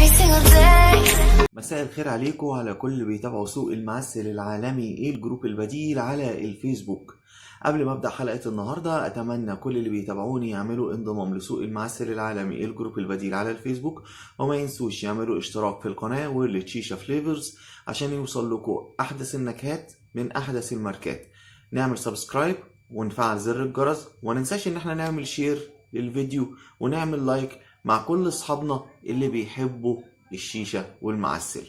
every single day. مساء الخير عليكم على كل اللي بيتابعوا سوق المعسل العالمي ايه الجروب البديل على الفيسبوك. قبل ما ابدا حلقه النهارده اتمنى كل اللي بيتابعوني يعملوا انضمام لسوق المعسل العالمي ايه الجروب البديل على الفيسبوك، وما ينسوش يعملوا اشتراك في القناه والتشيشه فليفرز عشان يوصل لكم احدث النكهات من احدث الماركات. نعمل سبسكرايب ونفعل زر الجرس، وما ننساش ان احنا نعمل شير للفيديو ونعمل لايك مع كل اصحابنا اللي بيحبوا الشيشة والمعسل.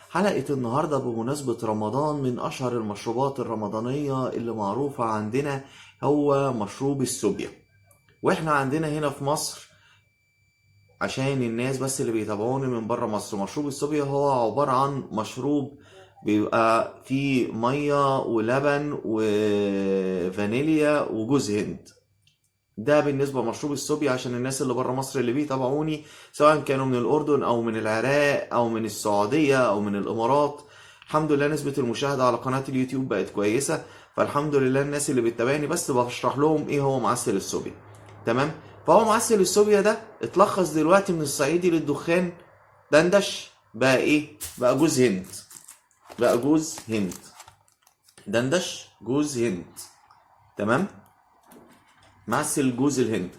حلقة النهاردة بمناسبة رمضان، من أشهر المشروبات الرمضانية اللي معروفة عندنا هو مشروب السوبيا. وإحنا عندنا هنا في مصر، عشان الناس بس اللي بيتابعوني من بره مصر، مشروب السوبيا هو عبارة عن مشروب بيبقى فيه مية ولبن وفانيليا وجوز هند. ده بالنسبة لمشروب السوبيا عشان الناس اللي بره مصر اللي بيتابعوني، سواء كانوا من الأردن أو من العراق أو من السعودية أو من الإمارات. الحمد لله نسبة المشاهدة على قناة اليوتيوب بقت كويسة، فالحمد لله الناس اللي بتتابعني بس بشرح لهم إيه هو معسل السوبيا. تمام؟ فهو معسل السوبيا ده اتلخص دلوقتي من الصعيدي للدخان دندش بقى إيه؟ بقى جوز هند. بقى جوز هند. دندش جوز هند. تمام؟ معسل جوز الهند.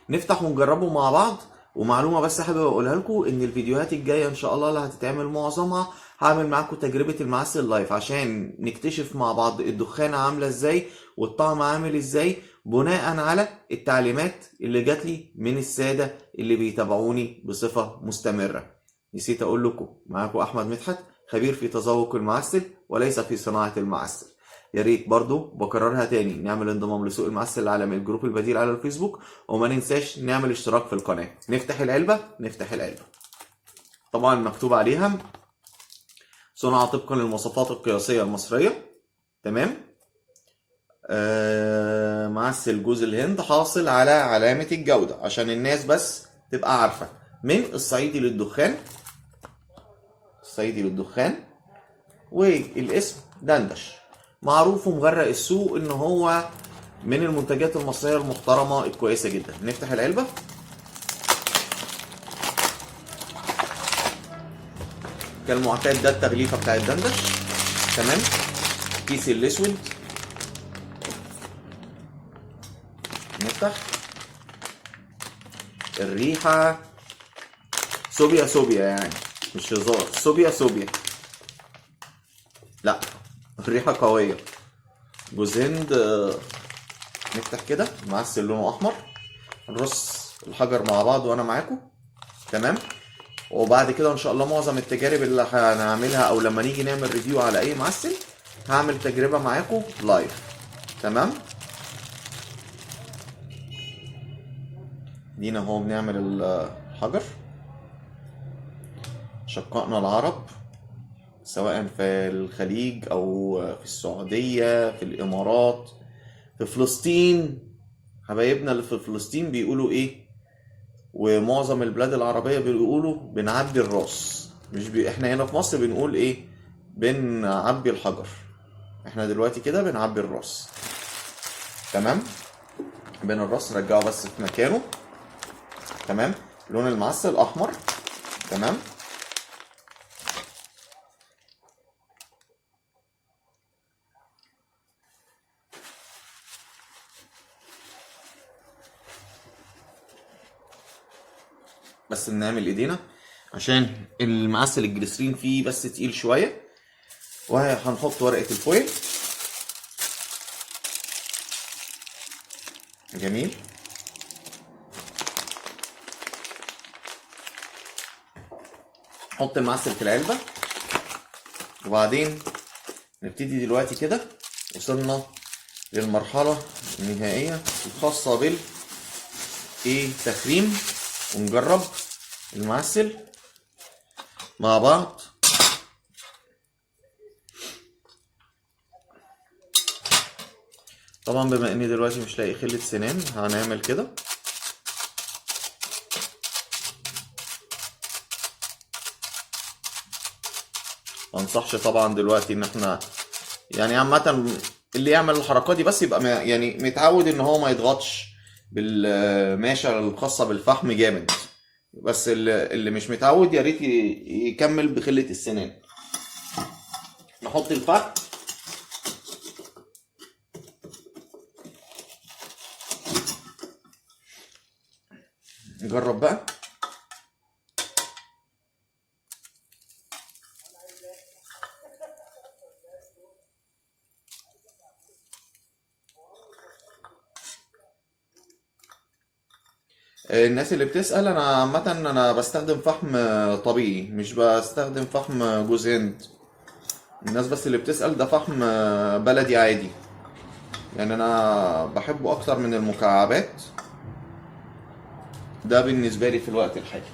نفتح ونجربه مع بعض. ومعلومه بس حابب اقولها لكم ان الفيديوهات الجايه ان شاء الله اللي هتتعمل معظمها هعمل معاكم تجربه المعسل لايف عشان نكتشف مع بعض الدخانه عامله ازاي والطعم عامل ازاي بناء على التعليمات اللي جات لي من الساده اللي بيتابعوني بصفه مستمره. نسيت اقول لكم معاكم احمد مدحت، خبير في تذوق المعسل وليس في صناعه المعسل. يا ريت برضو بكررها تاني نعمل انضمام لسوق المعسل العالمي الجروب البديل على الفيسبوك، وما ننساش نعمل اشتراك في القناة. نفتح العلبة طبعا مكتوب عليها صنع طبقا للمواصفات القياسية المصرية. تمام؟ معسل جوز الهند حاصل على علامة الجودة عشان الناس بس تبقى عارفة، من الصعيدي للدخان. الصعيدي للدخان. والاسم دندش، معروف ومغرق السوق ان هو من المنتجات المصرية المحترمة الكويسة جدا. نفتح العلبة. كالمعتاد ده التغليفة بتاع الدندش. تمام؟ كيس الاسود. نفتح. الريحة سوبيا يعني، مش هزار. سوبيا. لا، الريحة قوية. جوز هند. نفتح كده. معسل لونه احمر. نرص الحجر مع بعض وانا معاكم. تمام؟ وبعد كده ان شاء الله معظم التجارب اللي هنعملها او لما نيجي نعمل ريفيو على اي معسل هعمل تجربة معاكم لايف. تمام؟ دينا اهو بنعمل الحجر. شقائنا العرب سواء في الخليج او في السعودية في الامارات في فلسطين، حبايبنا اللي في فلسطين بيقولوا ايه، ومعظم البلاد العربية بيقولوا بنعبي الراس. مش احنا هنا في مصر بنقول ايه، بنعبي الحجر. احنا دلوقتي كده بنعبي الراس. تمام؟ بين الراس نرجعه بس في مكانه. تمام؟ لون المعسل احمر. تمام؟ بس نعمل ايدينا عشان المعسل الجليسرين فيه بس تقيل شويه. وهنحط ورقه الفويل. جميل. نحط المعسل في العلبه، وبعدين نبتدي دلوقتي كده. وصلنا للمرحله النهائيه الخاصه بال تخريم، ونجرب المعسل مع بعض. طبعا بما اني دلوقتي مش لاقي خلة سنان هنعمل كده. منصحش طبعا دلوقتي ان احنا يعني عامة اللي يعمل الحركات دي بس يبقى يعني متعود ان هو ما يضغطش بالماشة الخاصة بالفحم جامد. بس اللي مش متعود يا ريت يكمل بخلة السنان. نحط الفحم. نجرب بقى. الناس اللي بتسأل، انا عامة انا بستخدم فحم طبيعي، مش بستخدم فحم جوز هند. الناس بس اللي بتسأل، ده فحم بلدي عادي، يعني انا بحبه اكتر من المكعبات. ده بالنسبة لي في الوقت الحالي.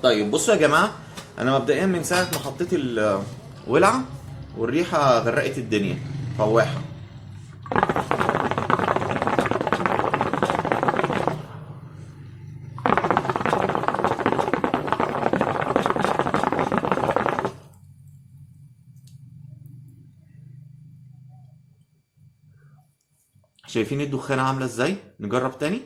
طيب بصوا يا جماعة، انا مبدئيا من ساعة ما حطيت الولعة والريحة غرقت الدنيا فواحة. شايفين الدخانة عاملة ازاي؟ نجرب تاني.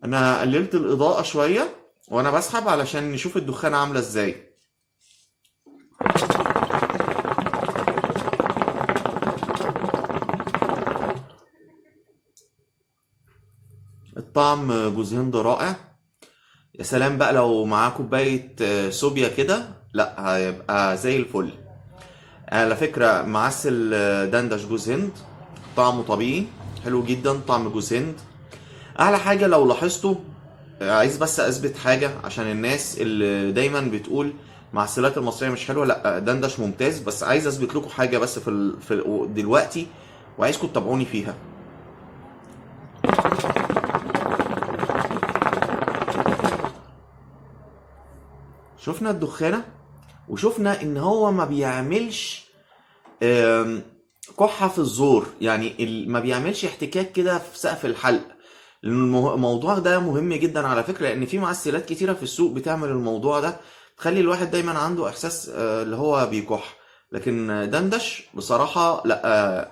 انا قللت الاضاءة شوية وانا بسحب علشان نشوف الدخانة عاملة ازاي. الطعم جوز هند رائع. يا سلام بقى لو معاه كوباية صوبيا كده، لا هيبقى زي الفل. على فكرة معسل دندش جوز هند، طعمه طبيعي حلو جدا، طعم جوز هند. اعلى حاجة لو لاحظتوا، عايز بس اثبت حاجة عشان الناس اللي دايما بتقول معسلات المصرية مش حلوة، لا دندش ممتاز. بس عايز اثبت لكم حاجة بس في دلوقتي، وعايزكم تتابعوني فيها. شفنا الدخانة وشفنا ان هو ما بيعملش كحة في الزور، يعني ما بيعملش احتكاك كده في سقف الحلق. الموضوع ده مهم جدا على فكرة، لان في معسلات كتيرة في السوق بتعمل الموضوع ده، تخلي الواحد دايما عنده احساس اللي هو بيكح. لكن دندش بصراحة لا،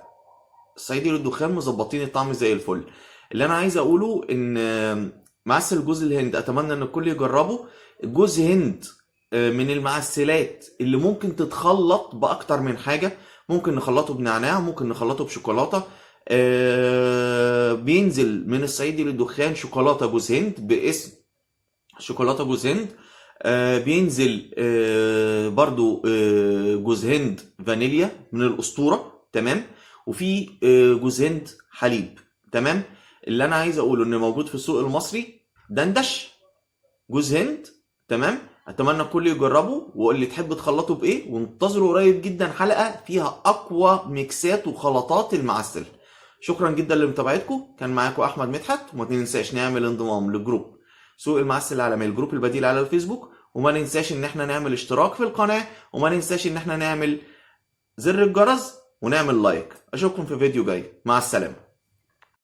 الصعيدي للدخان مظبطين الطعم زي الفل. اللي انا عايز اقوله ان معسل جوز الهند اتمنى ان الكل يجربه. جوز هند من المعسلات اللي ممكن تتخلط باكتر من حاجة. ممكن نخلطه بنعناع، ممكن نخلطه بشوكولاتة. بينزل من الصعيدي للدخان شوكولاتة جوز هند باسم شوكولاتة جوز هند. بينزل برضو جوز هند فانيليا من الأسطورة، تمام. وفي جوز هند حليب، تمام. اللي انا عايز اقوله ان موجود في السوق المصري دندش جوز هند، تمام. اتمنى الكل يجربه ويقول لي تحب تخلطه بايه، وانتظروا قريب جدا حلقة فيها اقوى ميكسات وخلطات المعسل. شكرا جدا لمتابعتكم، كان معاكم احمد مدحت. وما تنساش نعمل انضمام لجروب سوق المعسل العالمي، الجروب البديل على الفيسبوك. وما ننساش ان احنا نعمل اشتراك في القناة، وما ننساش ان احنا نعمل زر الجرس ونعمل لايك. اشوفكم في فيديو جاي، مع السلامة.